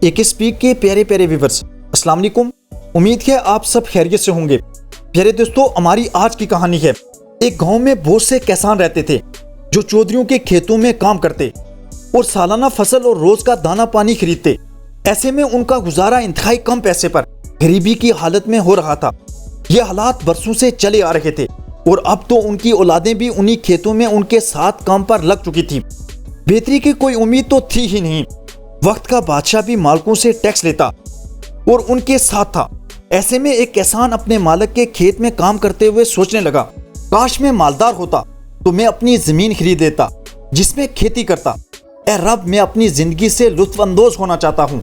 एक स्पीक के प्यारे प्यारे व्यूअर्स, अस्सलाम वालेकुम। उम्मीद है आप सब खैरियत से होंगे। प्यारे दोस्तों, हमारी आज की कहानी है। एक गांव में बहुत से किसान रहते थे जो चौधरियों के खेतों में काम करते और सालाना फसल और रोज का दाना पानी खरीदते। ऐसे में उनका गुजारा इंतहाई कम पैसे पर गरीबी की हालत में हो रहा था। ये हालात बरसों से चले आ रहे थे और अब तो उनकी औलादें भी उन्हीं खेतों में उनके साथ काम पर लग चुकी थी। बेहतरी की कोई उम्मीद तो थी ही नहीं। वक्त का बादशाह भी मालिकों से टैक्स लेता और उनके साथ था। ऐसे में एक किसान अपने मालिक के खेत में काम करते हुए सोचने लगा, काश मैं मालदार होता तो मैं अपनी जमीन खरीद लेता जिसमें खेती करता। ए रब, मैं अपनी जिंदगी से लुत्फ अंदोज होना चाहता हूँ,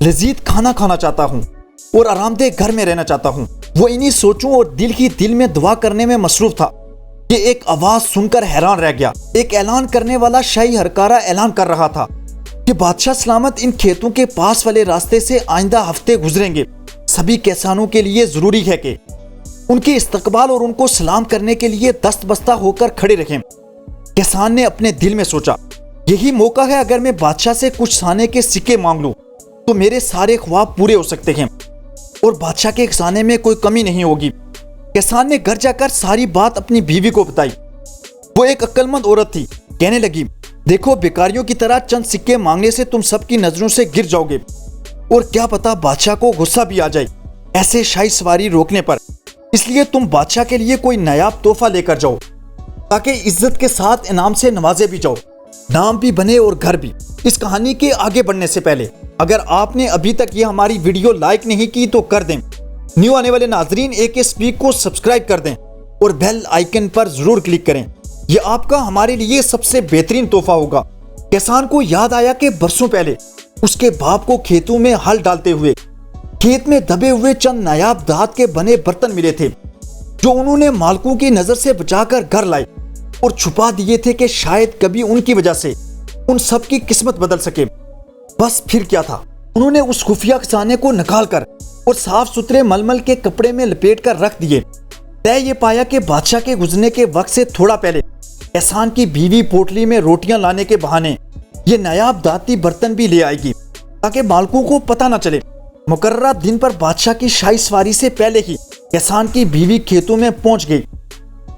लजीज खाना खाना चाहता हूँ और आरामदेह घर में रहना चाहता हूँ। वो इन्हीं सोचों और दिल ही दिल में दुआ करने में मसरूफ था कि एक आवाज सुनकर हैरान रह गया। एक ऐलान करने वाला शाही हरकारा ऐलान कर रहा था कि बादशाह सलामत इन खेतों के पास वाले रास्ते से आइंदा हफ्ते गुजरेंगे। सभी किसानों के लिए जरूरी है कि उनके इस्तकबाल और उनको सलाम करने के लिए दस्त बस्ता होकर खड़े रहें। किसान ने अपने दिल में सोचा, यही मौका है। अगर मैं बादशाह से कुछ सोने के सिक्के मांग लूं तो मेरे सारे ख्वाब पूरे हो सकते हैं और बादशाह के खजाने में कोई कमी नहीं होगी। किसान ने घर जाकर सारी बात अपनी बीवी को बताई। वो एक अक्लमंद औरत थी। कहने लगी, देखो, बेकारियों की तरह चंद सिक्के मांगने से तुम सबकी नजरों से गिर जाओगे और क्या पता बादशाह को गुस्सा भी आ जाए ऐसे शाही सवारी रोकने पर। इसलिए तुम बादशाह के लिए कोई नायाब तोहफा लेकर जाओ ताकि इज्जत के साथ इनाम से नवाजे भी जाओ, नाम भी बने और घर भी। इस कहानी के आगे बढ़ने से पहले अगर आपने अभी तक ये हमारी वीडियो लाइक नहीं की तो कर दें। न्यू आने वाले नाजरीन एक स्पीक को सब्सक्राइब कर दें और बेल आइकन पर जरूर क्लिक करें। ये आपका हमारे लिए सबसे बेहतरीन तोहफा होगा। किसान को याद आया कि बरसों पहले उसके बाप को खेतों में हल डालते हुए खेत में दबे हुए चंद नायाब धात के बने बर्तन मिले थे जो उन्होंने मालिकों की नजर से बचाकर घर लाए और छुपा दिए थे कि शायद कभी उनकी वजह से उन सब की किस्मत बदल सके। बस फिर क्या था, उन्होंने उस खुफिया खजाने को निकाल कर और साफ सुथरे मलमल के कपड़े में लपेट कर रख दिए। तय ये पाया कि बादशाह के गुजरने के वक्त से थोड़ा पहले किसान की बीवी पोटली में रोटियां लाने के बहाने ये नायाब दाती बर्तन भी ले आएगी ताकि मालिकों को पता न चले। मुकर्रर दिन पर बादशाह की शाही सवारी से पहले ही किसान की बीवी खेतों में पहुंच गई।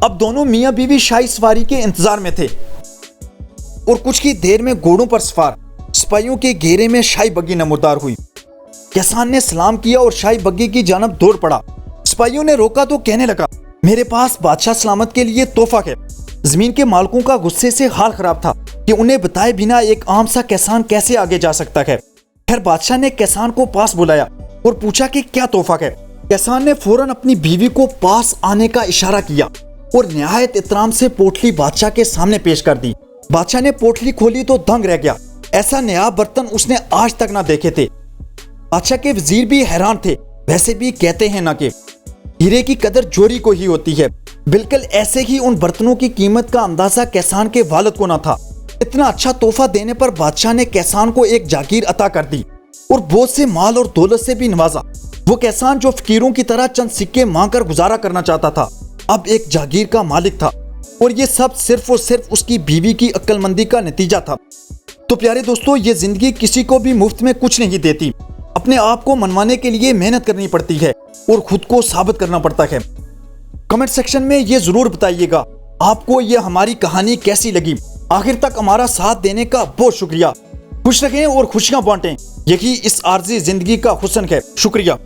अब दोनों मियां बीवी शाही सवारी के इंतजार में थे और कुछ ही देर में घोड़ों पर सवार सिपाहियों के घेरे में शाही बग्गी नमूदार हुई। किसान ने सलाम किया और शाही बग्गी की जानब दौड़ पड़ा। सिपाहियों ने रोका तो कहने लगा, मेरे पास बादशाह सलामत के लिए तोहफा है। जमीन के मालिकों का गुस्से से हाल खराब था कि उन्हें बताए बिना एक आम सा किसान कैसे आगे जा सकता है। फिर बादशाह ने किसान को पास बुलाया और पूछा कि क्या तोहफा है। किसान ने फौरन अपनी बीवी को पास आने का इशारा किया और निहायत इतराम से पोटली बादशाह के सामने पेश कर दी। बादशाह ने पोटली खोली तो दंग रह गया। ऐसा नया बर्तन उसने आज तक ना देखे थे। बादशाह के वजीर भी हैरान थे। वैसे भी कहते हैं ना कि हीरे की कदर जोरी को ही होती है। बिल्कुल ऐसे ही उन बर्तनों की कीमत का अंदाजा किसान के वालिद को ना था। इतना अच्छा तोहफा देने पर बादशाह ने किसान को एक जागीर अता कर दी और बहुत से माल और दौलत से भी नवाजा। वो किसान जो फकीरों की तरह चंद सिक्के मांग कर गुजारा करना चाहता था अब एक जागीर का मालिक था और ये सब सिर्फ और सिर्फ उसकी बीवी की अक्लमंदी का नतीजा था। तो प्यारे दोस्तों, ये जिंदगी किसी को भी मुफ्त में कुछ नहीं देती। अपने आप को मनवाने के लिए मेहनत करनी पड़ती है और खुद को साबित करना पड़ता है। कमेंट सेक्शन में ये जरूर बताइएगा आपको ये हमारी कहानी कैसी लगी। आखिर तक हमारा साथ देने का बहुत शुक्रिया। खुश रहें और खुशियां बांटें, यही इस आर्जी जिंदगी का हुस्न है। शुक्रिया।